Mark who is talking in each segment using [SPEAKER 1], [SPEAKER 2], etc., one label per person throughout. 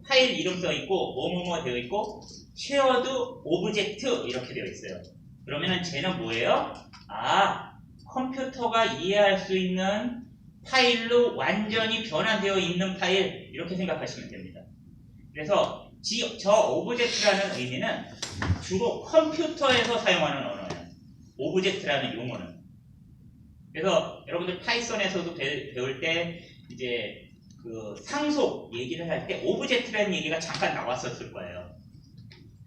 [SPEAKER 1] 파일 이름 써 있고 뭐뭐뭐 되어 있고 shared 오브젝트 이렇게 되어 있어요. 그러면은 쟤는 뭐예요? 컴퓨터가 이해할 수 있는 파일로 완전히 변환되어 있는 파일 이렇게 생각하시면 됩니다. 그래서 저 오브젝트라는 의미는 주로 컴퓨터에서 사용하는 언어예요. 오브젝트라는 용어는. 그래서 여러분들 파이썬에서도 배울 때 이제 그 상속 얘기를 할 때 오브젝트라는 얘기가 잠깐 나왔었을 거예요.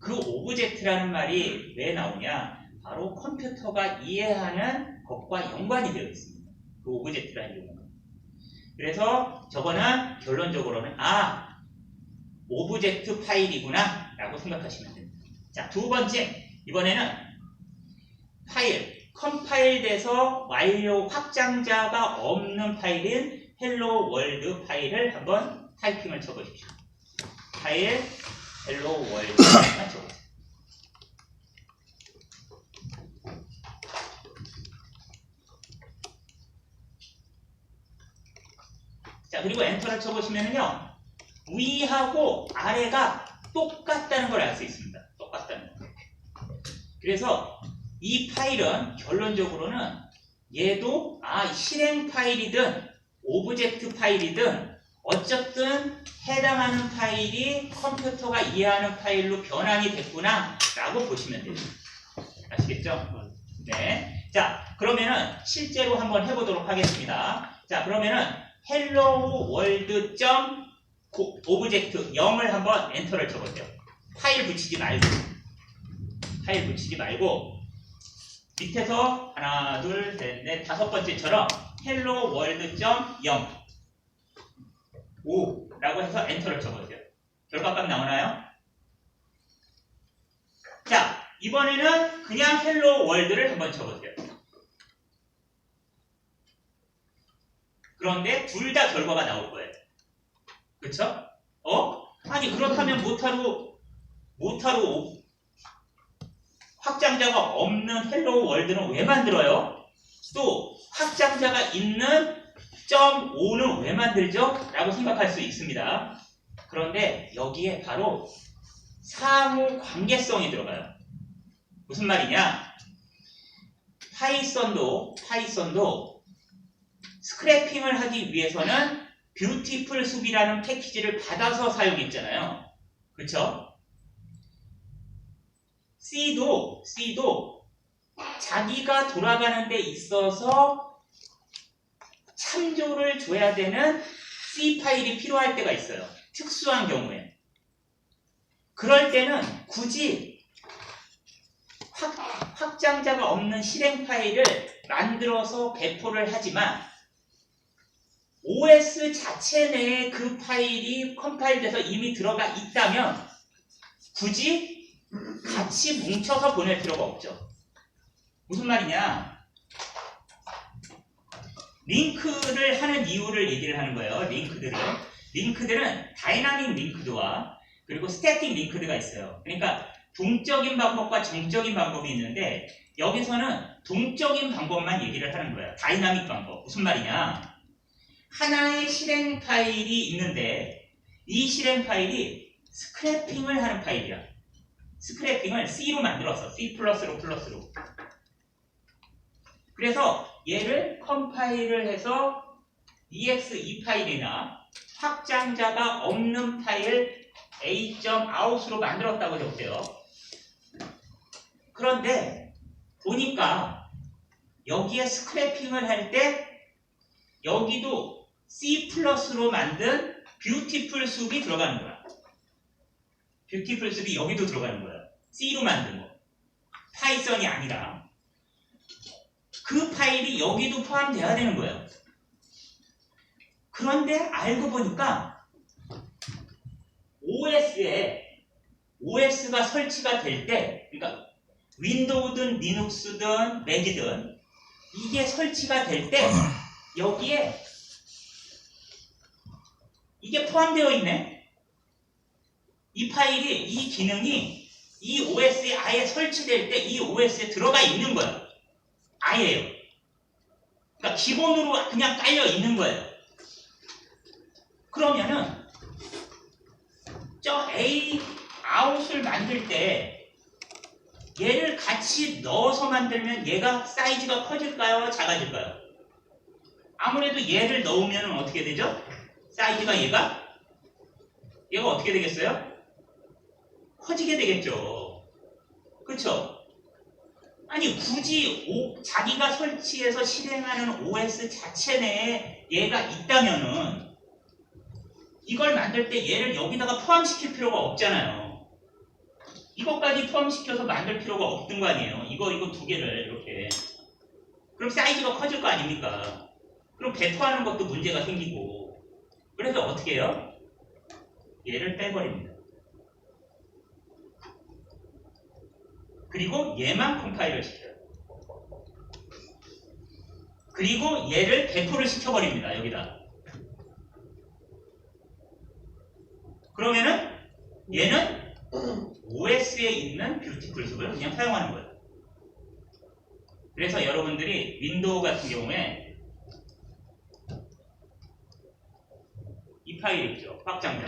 [SPEAKER 1] 그 오브젝트라는 말이 왜 나오냐? 바로 컴퓨터가 이해하는 것과 연관이 되어 있습니다. 그 오브젝트라는 용어는. 그래서 저거는 결론적으로는 오브젝트 파일이구나 라고 생각하시면 됩니다. 자, 두 번째, 이번에는 파일, 컴파일돼서 완료 확장자가 없는 파일인 헬로 월드 파일을 한번 타이핑을 쳐보십시오. 파일 헬로 월드만 쳐보세요. 자, 그리고 엔터를 쳐보시면요, 위하고 아래가 똑같다는 걸 알 수 있습니다. 똑같다는 거. 그래서 이 파일은 결론적으로는 얘도 실행 파일이든 오브젝트 파일이든 어쨌든 해당하는 파일이 컴퓨터가 이해하는 파일로 변환이 됐구나 라고 보시면 됩니다. 아시겠죠? 네. 자, 그러면은 실제로 한번 해보도록 하겠습니다. 자, 그러면은 hello world 오브젝트 0을 한번 엔터를 쳐보세요. 파일 붙이지 말고 밑에서 하나, 둘, 셋, 넷, 다섯 번째처럼 hello world 0 5라고 해서 엔터를 쳐보세요. 결과값 나오나요? 자, 이번에는 그냥 hello world를 한번 쳐보세요. 그런데 둘 다 결과가 나올 거예요. 그쵸? 아니 그렇다면 모타로 확장자가 없는 헬로 월드는 왜 만들어요? 또 확장자가 있는 .5는 왜 만들죠? 라고 생각할 수 있습니다. 그런데 여기에 바로 상호 관계성이 들어가요. 무슨 말이냐? 파이썬도 스크래핑을 하기 위해서는 뷰티풀 숲이라는 패키지를 받아서 사용했잖아요. 그쵸? C도 자기가 돌아가는 데 있어서 참조를 줘야 되는 C 파일이 필요할 때가 있어요. 특수한 경우에. 그럴 때는 굳이 확장자가 없는 실행 파일을 만들어서 배포를 하지만 OS 자체 내에 그 파일이 컴파일돼서 이미 들어가 있다면 굳이 같이 뭉쳐서 보낼 필요가 없죠. 무슨 말이냐? 링크를 하는 이유를 얘기를 하는 거예요. 링크들은 다이나믹 링크드와 그리고 스태틱 링크드가 있어요. 그러니까 동적인 방법과 정적인 방법이 있는데 여기서는 동적인 방법만 얘기를 하는 거예요. 다이나믹 방법. 무슨 말이냐? 하나의 실행 파일이 있는데 이 실행 파일이 스크래핑을 하는 파일이야. 스크래핑을 C로 만들었어. C++ 플러스로. 그래서 얘를 컴파일을 해서 exe 파일이나 확장자가 없는 파일 a.out으로 만들었다고 적대요. 그런데 보니까 여기에 스크래핑을 할 때 여기도 C++로 만든 뷰티풀 숲이 들어가는 거야. 뷰티풀 숲이 여기도 들어가는 거야. C로 만든 거. 파이썬이 아니라. 그 파일이 여기도 포함되어야 되는 거예요. 그런데 알고 보니까 OS가 설치가 될 때, 그러니까 윈도우든 리눅스든 맥이든 이게 설치가 될 때 여기에 이게 포함되어 있네. 이 파일이, 이 기능이 이 OS에 아예 설치될 때 이 OS에 들어가 있는 거예요. 아예요. 그러니까 기본으로 그냥 깔려 있는 거예요. 그러면은 저 A 아웃을 만들 때 얘를 같이 넣어서 만들면 얘가 사이즈가 커질까요? 작아질까요? 아무래도 얘를 넣으면 어떻게 되죠? 사이즈가 얘가 어떻게 되겠어요? 커지게 되겠죠. 그쵸? 아니 굳이 자기가 설치해서 실행하는 OS 자체 내에 얘가 있다면은 이걸 만들 때 얘를 여기다가 포함시킬 필요가 없잖아요. 이것까지 포함시켜서 만들 필요가 없던 거 아니에요. 이거 두 개를 이렇게. 그럼 사이즈가 커질 거 아닙니까? 그럼 배포하는 것도 문제가 생기고. 그래서 어떻게 해요? 얘를 빼버립니다. 그리고 얘만 컴파일을 시켜요. 그리고 얘를 배포를 시켜버립니다. 여기다. 그러면은 얘는 OS에 있는 뷰티풀 숲을 그냥 사용하는 거예요. 그래서 여러분들이 윈도우 같은 경우에 이 파일 있죠. 확장자.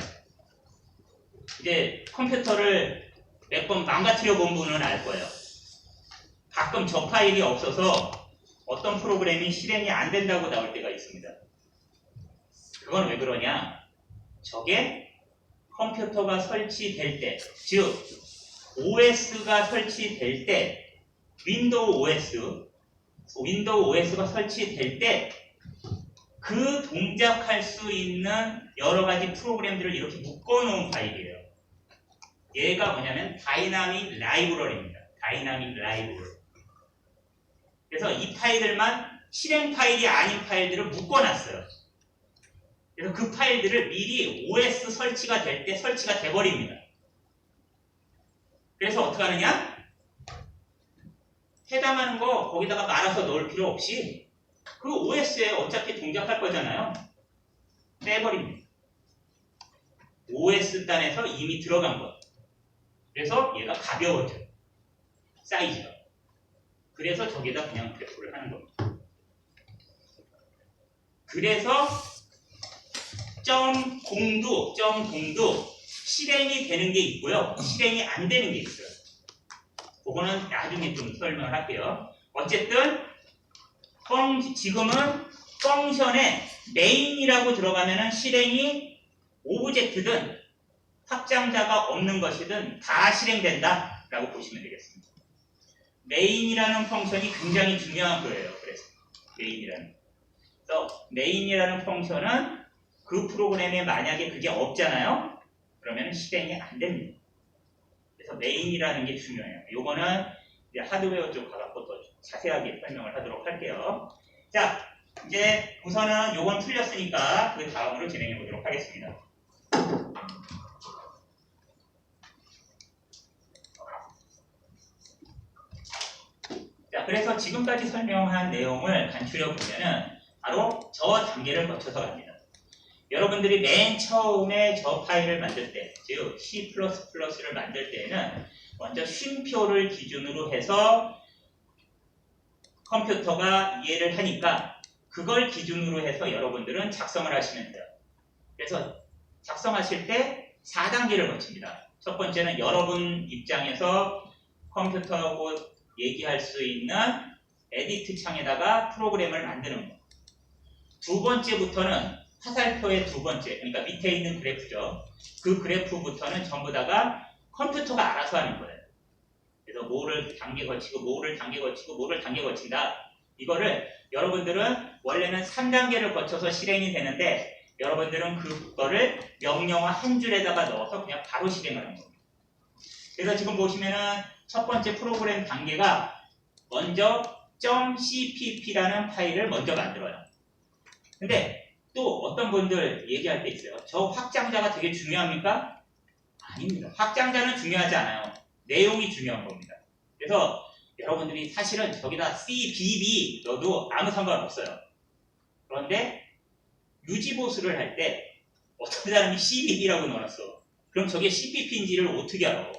[SPEAKER 1] 이제 컴퓨터를 몇 번 망가뜨려 본 분은 알 거예요. 가끔 저 파일이 없어서 어떤 프로그램이 실행이 안 된다고 나올 때가 있습니다. 그건 왜 그러냐? 저게 컴퓨터가 설치될 때, 즉 OS가 설치될 때, 윈도우 OS가 설치될 때 그 동작할 수 있는 여러 가지 프로그램들을 이렇게 묶어놓은 파일이에요. 얘가 뭐냐면 다이나믹 라이브러리입니다. 다이나믹 라이브러리. 그래서 이 파일들만 실행 파일이 아닌 파일들을 묶어놨어요. 그래서 그 파일들을 미리 OS 설치가 될 때 설치가 돼버립니다. 그래서 어떻게 하느냐? 해당하는 거 거기다가 말아서 넣을 필요 없이 그 OS에 어차피 동작할 거잖아요. 빼버립니다. OS 단에서 이미 들어간 거. 그래서 얘가 가벼워져요. 사이즈가. 그래서 저기다 그냥 배포를 하는 겁니다. 그래서 .0도 실행이 되는 게 있고요. 실행이 안 되는 게 있어요. 그거는 나중에 좀 설명을 할게요. 어쨌든 지금은 펑션에 메인이라고 들어가면은 실행이 오브젝트든 확장자가 없는 것이든 다 실행된다 라고 보시면 되겠습니다. 메인이라는 펑션이 굉장히 중요한 거예요. 그래서 메인이라는 펑션은 그 프로그램에 만약에 그게 없잖아요. 그러면 실행이 안 됩니다. 그래서 메인이라는 게 중요해요. 요거는 이제 하드웨어 쪽 가갖고 더 자세하게 설명을 하도록 할게요. 자, 이제 우선은 요건 풀렸으니까 그 다음으로 진행해 보도록 하겠습니다. 자, 그래서 지금까지 설명한 내용을 간추려 보면은 바로 저 단계를 거쳐서 갑니다. 여러분들이 맨 처음에 저 파일을 만들 때, 즉 C++를 만들 때에는 먼저 쉼표를 기준으로 해서 컴퓨터가 이해를 하니까 그걸 기준으로 해서 여러분들은 작성을 하시면 돼요. 그래서 작성하실 때 4단계를 거칩니다. 첫 번째는 여러분 입장에서 컴퓨터하고 얘기할 수 있는 에디트 창에다가 프로그램을 만드는 거. 두 번째부터는 화살표의 두 번째, 그러니까 밑에 있는 그래프죠. 그 그래프부터는 전부 다가 컴퓨터가 알아서 하는 거예요. 그래서 뭐를 단계 거치고 뭐를 단계 거치고 뭐를 단계 거친다. 이거를 여러분들은 원래는 3단계를 거쳐서 실행이 되는데 여러분들은 그거를 명령어 한 줄에다가 넣어서 그냥 바로 실행을 하는 겁니다. 그래서 지금 보시면은 첫 번째 프로그램 단계가 먼저 .cpp라는 파일을 먼저 만들어요. 근데 또 어떤 분들 얘기할 때 있어요. 저 확장자가 되게 중요합니까? 아닙니다. 확장자는 중요하지 않아요. 내용이 중요한 겁니다. 그래서 여러분들이 사실은 저기다 cbb 넣어도 아무 상관없어요. 그런데 유지보수를 할 때 어떤 사람이 cbb라고 넣어놨어. 그럼 저게 cpp인지를 어떻게 알아?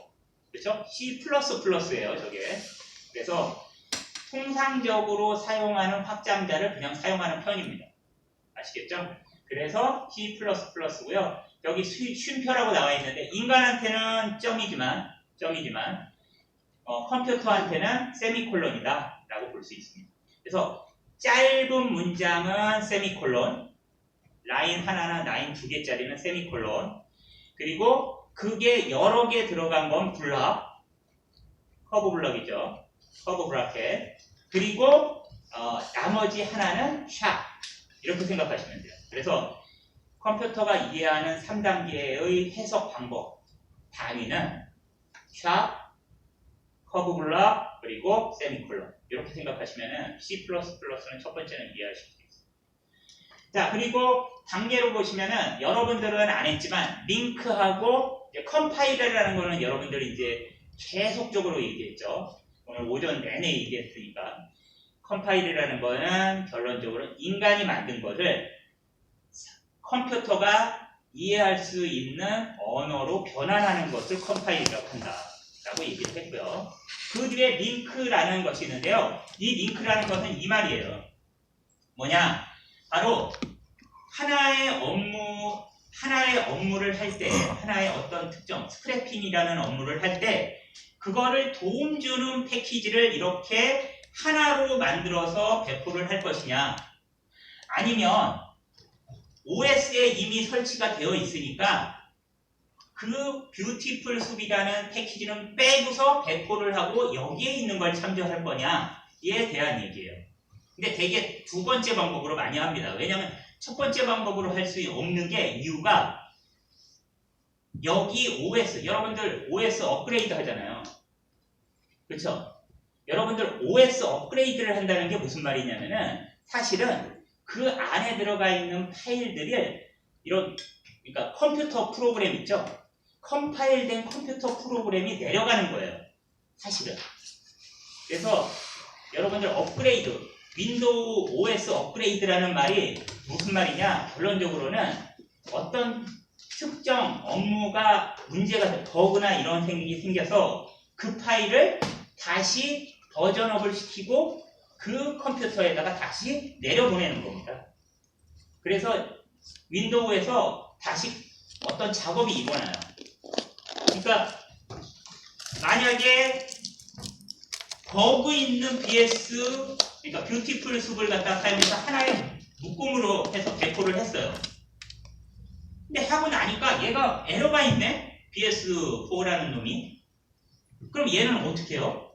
[SPEAKER 1] 그렇죠? C++예요, 저게. 그래서 통상적으로 사용하는 확장자를 그냥 사용하는 편입니다. 아시겠죠? 그래서 C++고요. 여기 쉼표라고 나와 있는데 인간한테는 점이지만 컴퓨터한테는 세미콜론이다 라고 볼 수 있습니다. 그래서 짧은 문장은 세미콜론, 라인 하나나 라인 두 개짜리는 세미콜론, 그리고 그게 여러 개 들어간 건 블락, 커브 블럭이죠. 커브 브라켓. 그리고 나머지 하나는 샵. 이렇게 생각하시면 돼요. 그래서 컴퓨터가 이해하는 3단계의 해석 방법 단위는 샵, 커브 블럭, 그리고 세미콜론. 이렇게 생각하시면 C++는 첫 번째는 이해하실 수 있어요. 자, 그리고 단계로 보시면은 여러분들은 안 했지만 링크하고 컴파일러라는 거는 여러분들이 이제 계속적으로 얘기했죠. 오늘 오전 내내 얘기했으니까. 컴파일이라는 거는 결론적으로 인간이 만든 것을 컴퓨터가 이해할 수 있는 언어로 변환하는 것을 컴파일이라고 한다 라고 얘기를 했고요. 그 뒤에 링크라는 것이 있는데요. 이 링크라는 것은 이 말이에요. 뭐냐? 바로 하나의 업무를 할 때, 하나의 어떤 특정 스크래핑이라는 업무를 할 때 그거를 도움 주는 패키지를 이렇게 하나로 만들어서 배포를 할 것이냐, 아니면 OS에 이미 설치가 되어 있으니까 그 뷰티풀 숲이라는 패키지는 빼고서 배포를 하고 여기에 있는 걸 참조할 거냐에 대한 얘기예요. 근데 되게 두 번째 방법으로 많이 합니다. 왜냐하면 첫 번째 방법으로 할 수 없는 게 이유가 여기 OS, 여러분들 OS 업그레이드 하잖아요. 그렇죠? 여러분들 OS 업그레이드를 한다는 게 무슨 말이냐면은 사실은 그 안에 들어가 있는 파일들을 그러니까 컴퓨터 프로그램 있죠? 컴파일된 컴퓨터 프로그램이 내려가는 거예요. 사실은. 그래서 여러분들 업그레이드, 윈도우 OS 업그레이드라는 말이 무슨 말이냐? 결론적으로는 어떤 특정 업무가 문제가 버그나 이런 게 생겨서 그 파일을 다시 버전업을 시키고 그 컴퓨터에다가 다시 내려보내는 겁니다. 그래서 윈도우에서 다시 어떤 작업이 일어나요. 그러니까 만약에 버그 있는 BS, 그러니까 뷰티풀 숲을 갖다 사용해서 하나의 묶음으로 해서 배포를 했어요. 근데 하고 나니까 얘가 에러가 있네? BS4라는 놈이. 그럼 얘는 어떻게 해요?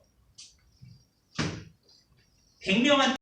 [SPEAKER 1] 100명한테